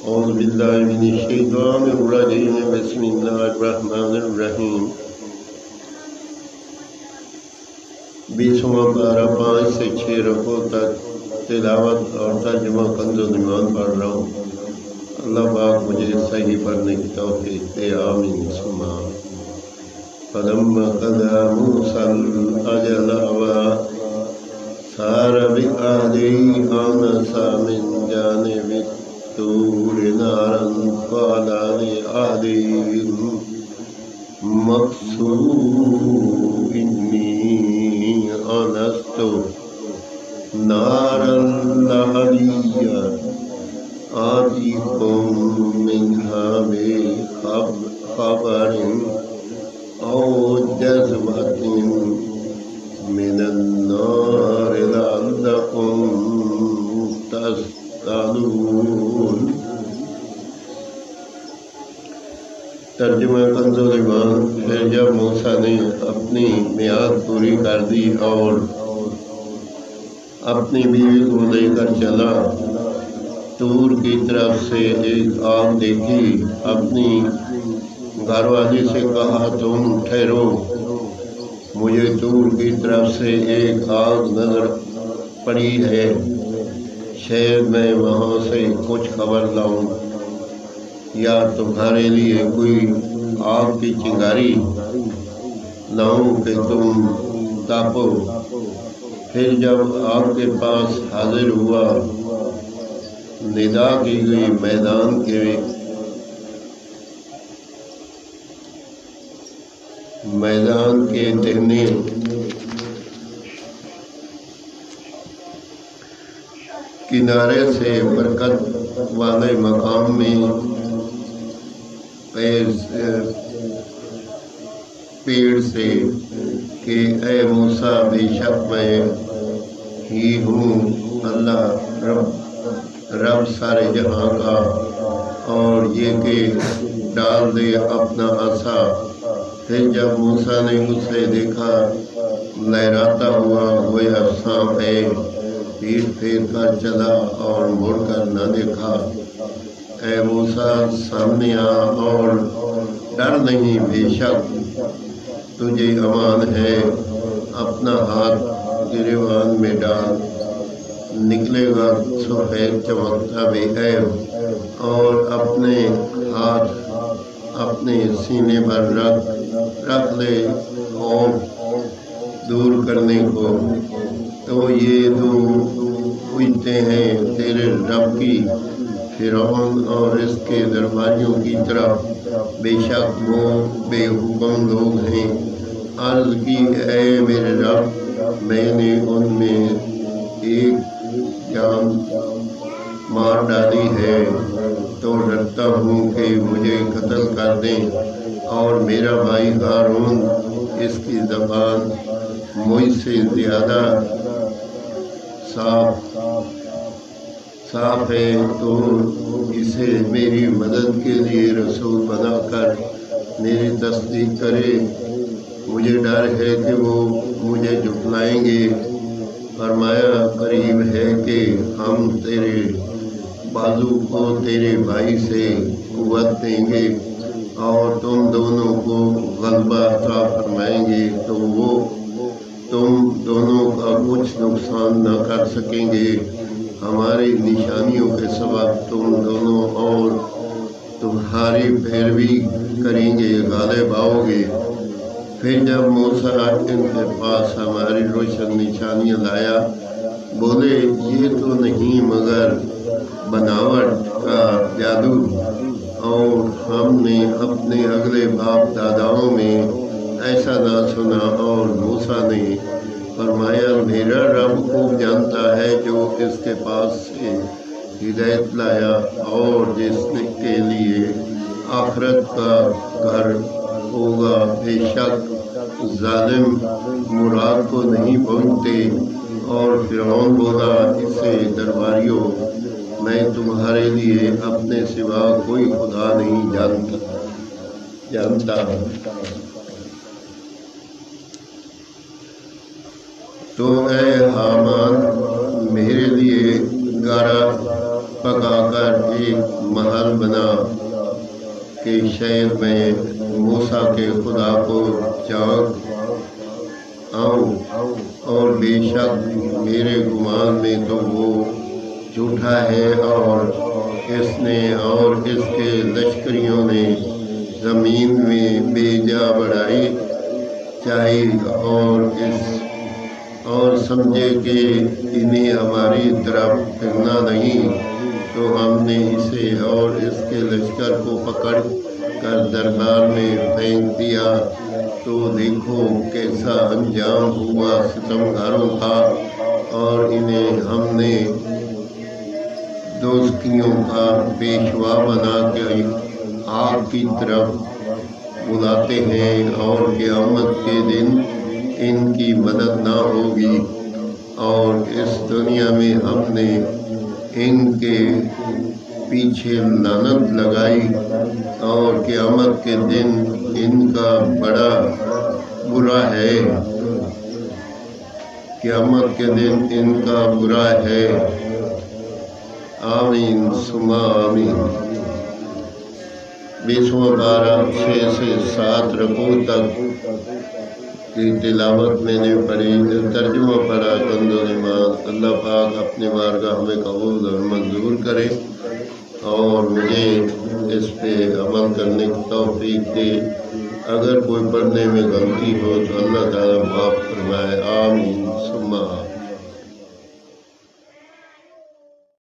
أعوذ بالله من الشيطان الرجيم بسم الله الرحمن الرحیم 20واں پارہ 5 سے 6 رکوع تک تلاوت اور ترجمہ کنز ایمان پڑھ رہا ہوں۔ اللہ پاک مجھے صحیح پڑھنے کی توفیق دے، آمین ثم آمین۔ فلما قضى موسى الأجل وسار بأهله آنس من جانب الطور نارا قال لأهلهم امكثوا إني آنست نارا لعلي آتيكم منها بخبر أو جذوة من النار لعلكم تصطلون۔ ترجمہ کنز ایمان۔ پھر جب موسیٰ نے اپنی میعاد پوری کر دی اور اپنی بیوی کو لے کر چلا، طور کی طرف سے ایک آگ دیکھی، اپنی گھر والی سے کہا تم ٹھہرو، مجھے طور کی طرف سے ایک آگ نظر پڑی ہے، شاید میں وہاں سے کچھ خبر لاؤں یا تمہارے لیے کوئی آگ کی چنگاری لاؤں کہ تم تاپو۔ پھر جب آگ کے پاس حاضر ہوا، ندا کی گئی میدان کے دہنے کنارے سے برکت والے مقام میں پیڑ سے کہ اے موسیٰ بے شک میں ہی ہوں اللہ رب سارے جہاں کا، اور یہ کہ ڈال دے اپنا عصا۔ پھر جب موسیٰ نے اسے دیکھا لہراتا ہوا گویا سانپ ہے، پیٹ پھیر کر چلا اور مڑ کر نہ دیکھا۔ اے موسیٰ سامنے آ اور ڈر نہیں، بے شک تجھے امان ہے، اپنا ہاتھ گریبان میں ڈال، نکلے گا سفید چمکتا بے عیب، اور اپنے ہاتھ اپنے سینے پر رکھ لے خوف دور کرنے کو، تو یہ دو پوچھتے ہیں تیرے رب کی، فرعون اور اس کے درباریوں کی طرف، بے شک وہ بے حکم لوگ ہیں۔ عرض کی اے میرے رب، میں نے ان میں ایک جان مار ڈالی ہے، تو ڈرتا ہوں کہ مجھے قتل کر دیں، اور میرا بھائی ہارون اس کی زبان مجھ سے زیادہ صاف ہے، تو اسے میری مدد کے لیے رسول بنا کر میری تصدیق کرے، مجھے ڈر ہے کہ وہ مجھے جھٹلائیں گے۔ فرمایا قریب ہے کہ ہم تیرے بازو کو تیرے بھائی سے قوت دیں گے، اور تم دونوں کو غلبہ عطا فرمائیں گے، تو وہ تم دونوں کا کچھ نقصان نہ کر سکیں گے، ہماری نشانیوں کے سبب تم دونوں اور تمہاری پیروی کریں گے، غالب آؤ گے۔ پھر جب موسیٰ ان کے پاس ہماری روشن نشانیاں لایا، بولے یہ تو نہیں مگر بناوٹ کا جادو، اور ہم نے اپنے اگلے باپ داداؤں میں ایسا نہ سنا۔ اور موسیٰ نے فرمایا میرا رب خوب جانتا ہے جو اس کے پاس سے ہدایت لایا، اور جس کے لیے آخرت کا گھر ہوگا، بے شک ظالم مراد کو نہیں پہنچتے۔ اور فرعون بولا اسے درباریوں، میں تمہارے لیے اپنے سوا کوئی خدا نہیں جانتا۔ تو اے حامان میرے لیے گارا پکا کر ایک محل بنا کہ شاید میں موسیٰ کے خدا کو جاگ آؤں، اور بے شک میرے گمان میں تو وہ جھوٹا ہے، اور اس نے اور اس کے لشکریوں نے زمین میں بے جا بڑھائی چاہی، اور سمجھے کہ انہیں ہماری طرف پھرنا نہیں، تو ہم نے اسے اور اس کے لشکر کو پکڑ کر دربار میں پھینک دیا، تو دیکھو کیسا انجام ہوا ستمگاروں کا، اور انہیں ہم نے دوزخیوں کا پیشوا بنا کے آگ کی طرف بلاتے ہیں، اور قیامت کے دن ان کی مدد نہ ہوگی، اور اس دنیا میں ہم نے ان کے پیچھے لعنت لگائی، اور قیامت کے دن ان کا بڑا برا ہے، قیامت کے دن ان کا برا ہے۔ آمین ثم آمین۔ 20واں پارہ 6 سے 7 رکوع تک کی تلاوت میں نے پڑھی، ترجمہ پڑھا کنز ایمان۔ اللہ پاک اپنے بارگاہ میں قبول اور منظور کرے، اور مجھے اس پہ عمل کرنے کی توفیق دے۔ اگر کوئی پڑھنے میں غلطی ہو تو اللہ تعالیٰ معاف فرمائے۔ آمین ثم آمین۔